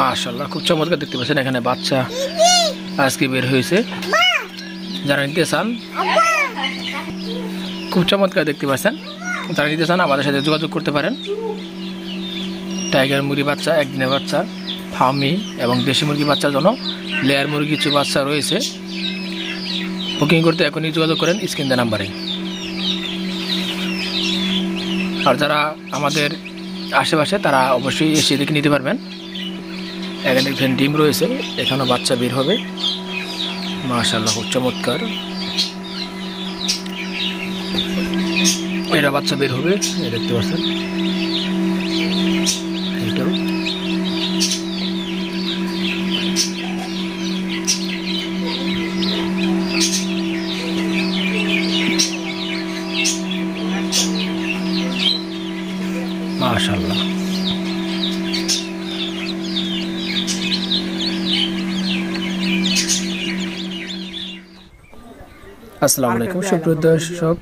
মাশাআল্লাহ খুব চমৎকার দেখতে পাচ্ছেন এখানে বাচ্চা আজকে বের হয়েছে। যারা নিতে চান খুব চমৎকার দেখতে পাচ্ছেন, যারা নিতে চান আমাদের সাথে যোগাযোগ করতে পারেন। টাইগার মুরগি বাচ্চা, একদিনের বাচ্চা, ফার্মি এবং দেশি মুরগি বাচ্চার জন্য লেয়ার মুরগি কিছু বাচ্চা রয়েছে। বুকিং করতে এখনই যোগাযোগ করেন স্ক্রিন দেওয়া নাম্বারে। আর যারা আমাদের আশেপাশে তারা অবশ্যই এসে দেখে নিতে পারবেন। এখানে দেখবেন ডিম রয়েছে, এখানেও বাচ্চা বের হবে। মাশাআল্লাহ খুব চমৎকার, এটা বাচ্চা বের হবে, দেখতে পাচ্ছেন। এটাও মাশাআল্লাহ। আসসালামু আলাইকুম সুপ্রিয় দর্শক,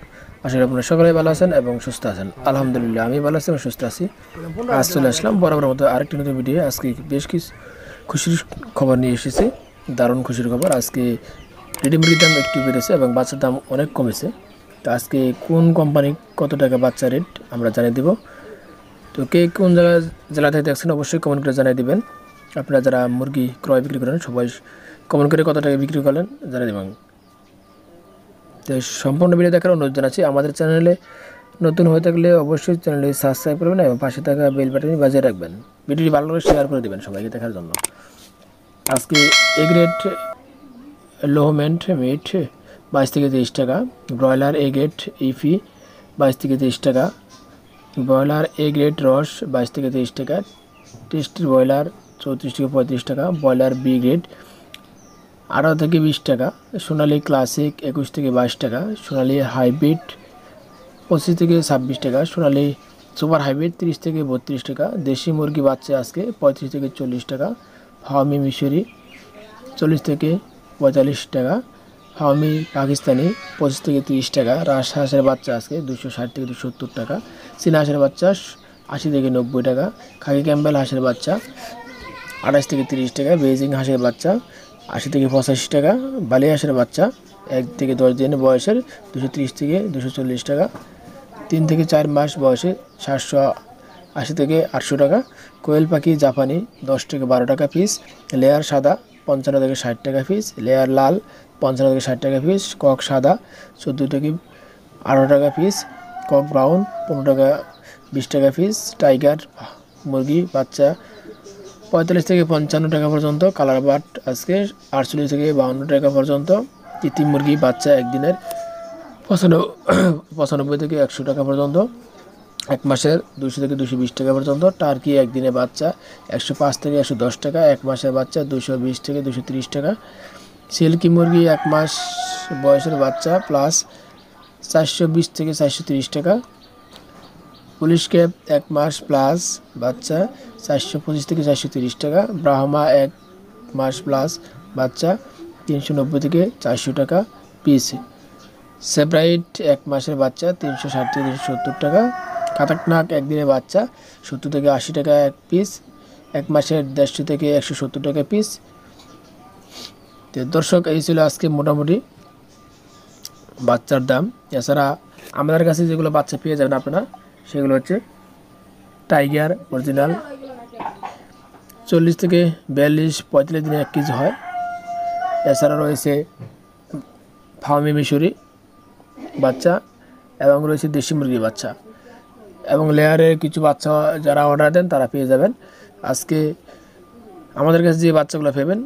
আশা করি আপনারা সকলে ভালো আছেন এবং সুস্থ আছেন। আলহামদুলিল্লাহ আমি ভালো আছি এবং সুস্থ আছি। আজ চলে আসলাম বরাবর মতো আরেকটি নতুন ভিডিও। আজকে বেশ কিছু খুশির খবর নিয়ে এসেছি, দারুণ খুশির খবর। আজকে রেডি মুরগির দাম একটু বেড়েছে এবং বাচ্চার দাম অনেক কমেছে। তো আজকে কোন কোম্পানি কত টাকা বাচ্চা রেট আমরা জানিয়ে দেব। তো কে কোন জায়গায় জেলা থেকে দেখছেন অবশ্যই কমেন্ট করে জানিয়ে দেবেন। আপনারা যারা মুরগি ক্রয় বিক্রি করেন সবাই কমেন্ট করে কত টাকা বিক্রি করলেন জানিয়ে দেবেন। তো সম্পূর্ণ ভিডিও দেখার অনুরোধ জানাচ্ছি। আমাদের চ্যানেলে নতুন হয়ে থাকলে অবশ্যই চ্যানেলটি সাবস্ক্রাইব করবেন এবং পাশে থাকা বেল বাটনটি বাজিয়ে রাখবেন। ভিডিওটি ভালো করে শেয়ার করে দেবেন সবাইকে দেখার জন্য। আজকে এ গ্রেড লোহমেন্ট মিট 22 থেকে 23 টাকা, ব্রয়লার এ গ্রেড ইফি 22 থেকে 23 টাকা, ব্রয়লার এ গ্রেড রস 22 থেকে 23 টাকা, টেস্টির ব্রয়লার 34 থেকে 35 টাকা, ব্রয়লার বি গ্রেড 18 থেকে 20 টাকা, সোনালী ক্লাসিক 21 থেকে 22 টাকা, সোনালী হাইব্রিড 25 থেকে 26 টাকা, সোনালী সুপার হাইব্রিড 30 থেকে 32 টাকা, দেশি মুরগি বাচ্চা আজকে 35 থেকে 40 টাকা, ফার্মি মিশরি 40 থেকে 45 টাকা, ফার্মি পাকিস্তানি 25 থেকে 30 টাকা, রাজহাঁসের বাচ্চা আজকে 260 থেকে 270 টাকা, চীনা হাঁসের বাচ্চা 80 থেকে 90 টাকা, খাকি ক্যাম্বেল হাঁসের বাচ্চা 28 থেকে 30 টাকা, বেজিং হাঁসের বাচ্চা 80 থেকে 85 টাকা, বালি হাঁসের বাচ্চা 1 থেকে 10 দিন বয়সের 230 থেকে 240 টাকা, 3 থেকে 4 মাস বয়সে 780 থেকে 800 টাকা, কোয়েল পাখি জাপানি 10 থেকে 12 টাকা পিস, লেয়ার সাদা 55 থেকে 60 টাকা পিস, লেয়ার লাল 55 থেকে 60 টাকা পিস, কক সাদা 14 থেকে 18 টাকা পিস, কক ব্রাউন 15 টাকা 20 টাকা পিস, টাইগার মুরগি বাচ্চা 45 থেকে 55 টাকা পর্যন্ত, কালার বাট আজকে 48 থেকে 52 টাকা পর্যন্ত, তিতি মুরগি বাচ্চা একদিনের 95 থেকে 100 টাকা পর্যন্ত, এক মাসের 200 থেকে 220 টাকা পর্যন্ত, টার্কি একদিনের বাচ্চা 105 থেকে 110 টাকা, এক মাসের বাচ্চা 220 থেকে 230 টাকা, সিল্কি মুরগি এক মাস বয়সের বাচ্চা প্লাস 420 থেকে 430 টাকা, পুলিশ ক্যাপ এক মাস প্লাস বাচ্চা 425 থেকে 430 টাকা, ব্রাহ্মা এক মাস প্লাস বাচ্চা 390 থেকে 400 টাকা পিস, সেব্রাইট এক মাসের বাচ্চা 360 থেকে 370 টাকা, কাতাকনাক একদিনের বাচ্চা 70 থেকে 80 টাকা এক পিস, এক মাসের 150 থেকে 170 টাকা পিস। তো দর্শক এই ছিল আজকে মোটামুটি বাচ্চার দাম। এছাড়া আমাদের কাছে যেগুলো বাচ্চা পেয়ে যাবেন আপনারা সেগুলো হচ্ছে টাইগার অরিজিনাল 40 থেকে 42-45 দিনে 1 কেজি হয়। এছাড়া রয়েছে ফার্মি মিশরি বাচ্চা এবং রয়েছে দেশি মুরগির বাচ্চা এবং লেয়ারের কিছু বাচ্চা যারা অর্ডার দেন তারা পেয়ে যাবেন। আজকে আমাদের কাছে যে বাচ্চাগুলো পাবেন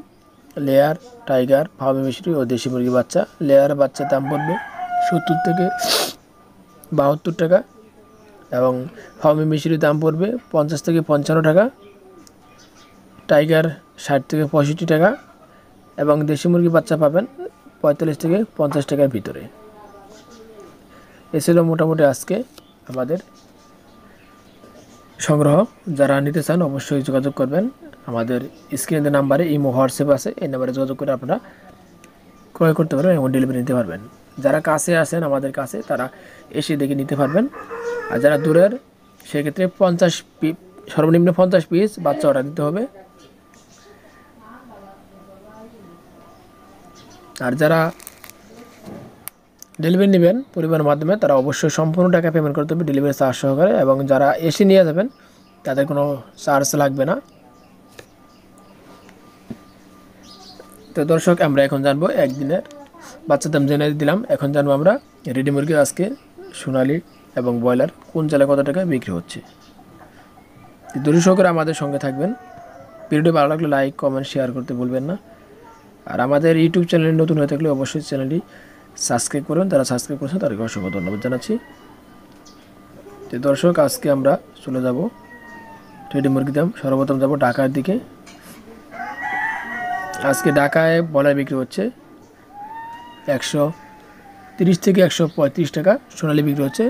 লেয়ার, টাইগার, ফার্মি মিশরি ও দেশি মুরগির বাচ্চা। লেয়ার বাচ্চার দাম পড়বে 70 থেকে 72 টাকা এবং ফার্মি মিশরির দাম পড়বে 50 থেকে 55 টাকা, টাইগার 60 থেকে 65 টাকা এবং দেশি মুরগি বাচ্চা পাবেন 45 থেকে 50 টাকার ভিতরে। এ ছিল মোটামুটি আজকে আমাদের সংগ্রহ। যারা নিতে চান অবশ্যই যোগাযোগ করবেন। আমাদের স্ক্রিনের নাম্বারে ইমো হোয়াটসঅ্যাপ আছে, এই নাম্বারে যোগাযোগ করে আপনারা ক্রয় করতে পারবেন এবং ডেলিভারি নিতে পারবেন। যারা কাছে আসেন আমাদের কাছে তারা এসে দেখে নিতে পারবেন। আর যারা দূরের সেক্ষেত্রে সর্বনিম্ন 50 পিস বাচ্চা অর্ডার দিতে হবে। আর যারা ডেলিভারি নেবেন পরিবহনের মাধ্যমে তারা অবশ্যই সম্পূর্ণ টাকা পেমেন্ট করতে হবে ডেলিভারি চার্জ সহকারে, এবং যারা এসে নিয়ে যাবেন তাদের কোনো চার্জ লাগবে না। তো দর্শক, আমরা এখন জানবো একদিনের বাচ্চার দাম জেনে দিলাম। এখন জানবো আমরা রেডি মুরগি আজকে সোনালি এবং ব্রয়লার কোন জেলায় কত টাকায় বিক্রি হচ্ছে। দর্শক করে আমাদের সঙ্গে থাকবেন। ভিডিওটি ভালো লাগলে লাইক কমেন্ট শেয়ার করতে ভুলবেন না। আর আমাদের ইউটিউব চ্যানেলে নতুন হয়ে থাকলে অবশ্যই চ্যানেলটি সাবস্ক্রাইব করবেন। যারা সাবস্ক্রাইব করেছেন তাদেরকে অসংখ্য ধন্যবাদ জানাচ্ছি। তো দর্শক, আজকে আমরা চলে যাব রেডি মুরগির দাম। সর্বপ্রথম যাব ঢাকার দিকে। আজকে ঢাকায় ব্রয়লার বিক্রি হচ্ছে 130 থেকে 135 টাকা, সোনালি বিক্রি হচ্ছে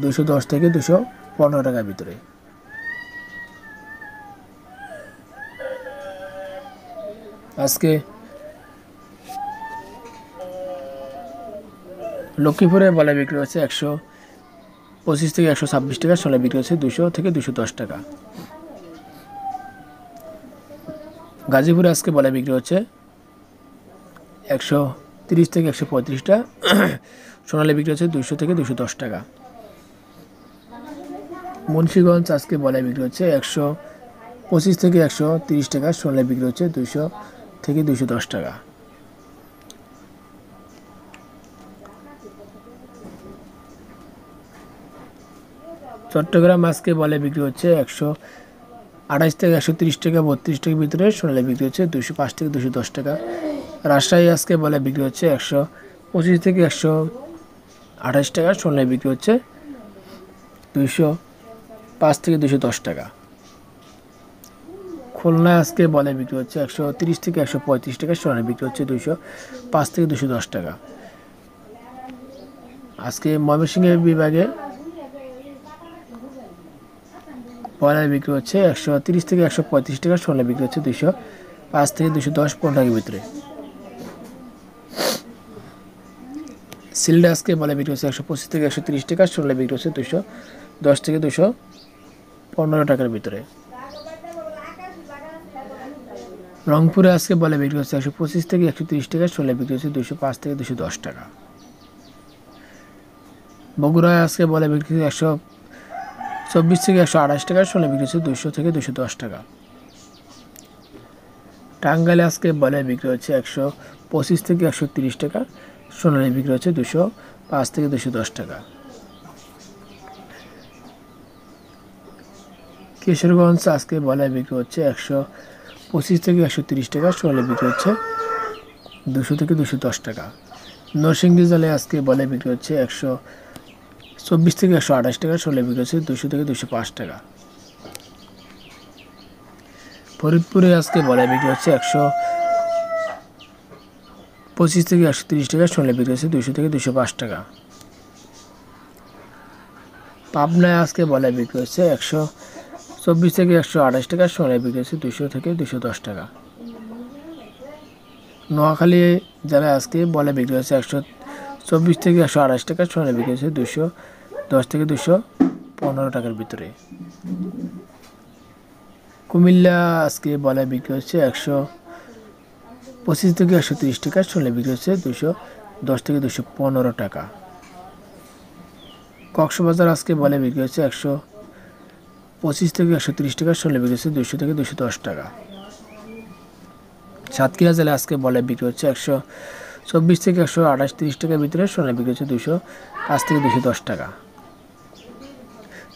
210 থেকে 215 টাকার ভিতরে। আজকে লক্ষ্মীপুরে ব্রয়লার বিক্রি হচ্ছে 125 থেকে 126 টাকা, সোনালি বিক্রি হচ্ছে 200 থেকে 210 টাকা। গাজীপুরে আজকে ব্রয়লার বিক্রি হচ্ছে 130 থেকে 135 টাকা, সোনালি বিক্রি হচ্ছে 200 থেকে 210 টাকা। মুন্সিগঞ্জ আজকে ব্রয়লার বিক্রি হচ্ছে 125 থেকে 130 টাকা, সোনালি বিক্রি হচ্ছে 200 থেকে 210 টাকা। চট্টগ্রাম আজকে ব্রয়লার বিক্রি হচ্ছে 128 থেকে 130 টাকা, 32 টাকার ভিতরে, সোনালি বিক্রি হচ্ছে 205 থেকে 210 টাকা। রাজশাহী আজকে ব্রয়লার বিক্রি হচ্ছে 125 থেকে 128 টাকা, সোনালি বিক্রি হচ্ছে 205 থেকে 210 টাকা। খুলনা আজকে ব্রয়লার বিক্রি হচ্ছে 130 থেকে 135 টাকা, সোনালি বিক্রি হচ্ছে 205 থেকে 210 টাকা। আজকে ময়মনসিংহ বিভাগে ব্রয়লার বিক্রি হচ্ছে 130 থেকে 135 টাকা, সোনালি বিক্রি হচ্ছে 205 থেকে 210 টাকার ভিতরে। সিলেটে আজকে ব্রয়লার বিক্রি হচ্ছে 125 থেকে 130 টাকা, সোনালি বিক্রি হচ্ছে 210 থেকে 215 টাকার ভিতরে। রংপুরে আজকে ব্রয়লার বিক্রি হচ্ছে 125 থেকে 130 টাকা, সোনালি বিক্রি হচ্ছে 205 থেকে 210 টাকা। বগুড়ায় আজকে ব্রয়লার বিক্রি হচ্ছে 124 থেকে 128 টাকা, সোনালি বিক্রি হচ্ছে 200 থেকে 210 টাকা। টাঙ্গাইলে আজকে ব্রয়লার বিক্রি হচ্ছে 125 থেকে 130 টাকা, সোনালি বিক্রি হচ্ছে 205 থেকে 210 টাকা। কিশোরগঞ্জ আজকে ব্রয়লার বিক্রি হচ্ছে 125 থেকে 130 টাকা, সোনালি বিক্রি হচ্ছে 200 থেকে 210 টাকা। নরসিংদী জেলায় আজকে ব্রয়লার বিক্রি হচ্ছে 124 থেকে 128 টাকা, সোনালি বিক্রি হচ্ছে 200 থেকে 205 টাকা। ফরিদপুরে আজকে ব্রয়লার বিক্রি হচ্ছে 125 থেকে 130 টাকা, সোনালি বিক্রি হচ্ছে 200 থেকে 205 টাকা। পাবনায় আজকে ব্রয়লার বিক্রি হচ্ছে 124 থেকে 128 টাকা, সোনালি বিক্রি হচ্ছে 200 থেকে 210 টাকা। নোয়াখালী জেলায় আজকে ব্রয়লার বিক্রি হচ্ছে 124 থেকে 128 টাকা, সোনালি বিক্রি হচ্ছে 210 থেকে 215 টাকার ভিতরে। কুমিল্লা আজকে ব্রয়লার বিক্রি হচ্ছে 125 থেকে 130 টাকা, সোনালি বিক্রি হচ্ছে 210 থেকে 215 টাকা। কক্সবাজার আজকে ব্রয়লার বিক্রি হচ্ছে 125 থেকে 130 টাকা, সোনালি বিক্রি হচ্ছে 200 থেকে 210 টাকা। সাতক্ষীরা জেলায় আজকে ব্রয়লার বিক্রি হচ্ছে 124 থেকে 128-30 টাকার ভিতরে, সোনালি বিক্রি হচ্ছে 205 থেকে 210 টাকা।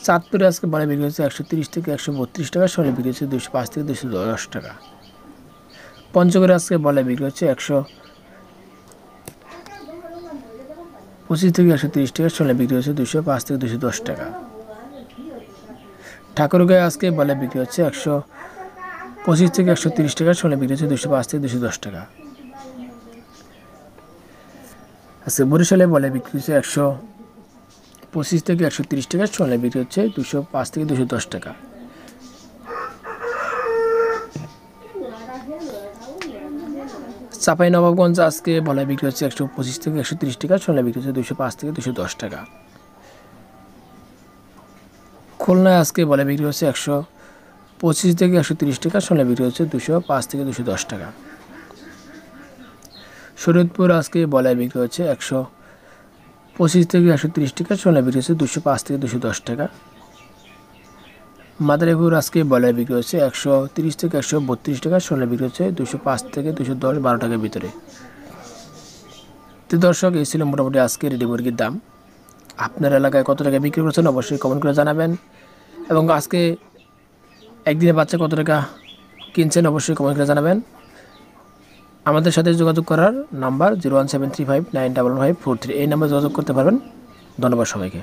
চাঁদপুরে আজকে ব্রয়লার বিক্রি হচ্ছে 130 থেকে 132 টাকা, সোনালি বিক্রি হচ্ছে 205 থেকে 210 টাকা। পঞ্চগড়ে আজকে ব্রয়লার বিক্রি হচ্ছে 125 থেকে 130 টাকা, সোনালি বিক্রি হচ্ছে 205 থেকে 210 টাকা। ঠাকুরগাঁয়ে আজকে ব্রয়লার বিক্রি হচ্ছে 125 থেকে 130 টাকা, সোনালি বিক্রি হচ্ছে 205 থেকে 210 টাকা। আজকে বরিশালে ব্রয়লার বিক্রি হচ্ছে 125 থেকে 130 টাকা, সোনালি বিক্রি হচ্ছে 205 থেকে 210 টাকা। চাঁপাইনবাবগঞ্জ আজকে ব্রয়লার বিক্রি হচ্ছে 125 থেকে 130 টাকা, সোনালি বিক্রি হচ্ছে 205 থেকে 210 টাকা। খুলনায় আজকে ব্রয়লার বিক্রি হচ্ছে 125 থেকে 130 টাকা, সোনালি বিক্রি হচ্ছে 205 থেকে 210 টাকা। শরীয়তপুর আজকে বলায় বিক্রি হচ্ছে 125 থেকে 130 টাকা, সোনা বিক্রি হচ্ছে 205 থেকে 210 টাকা। মাদারীপুর আজকে বলায় বিক্রি হচ্ছে 130 থেকে 132 টাকা, সোনা বিক্রি হচ্ছে 205 থেকে 210, 12 টাকার ভিতরে। তো দর্শক, এই ছিল মোটামুটি আজকে রেডি মুরগির দাম। আপনার এলাকায় কত টাকা বিক্রি করছেন অবশ্যই কমেন্ট করে জানাবেন, এবং আজকে একদিনে বাচ্চা কত টাকা কিনছেন অবশ্যই কমেন্ট করে জানাবেন। আমাদের সাথে যোগাযোগ করার নাম্বার 01735915543, এই নাম্বারে যোগাযোগ করতে পারবেন। ধন্যবাদ সবাইকে।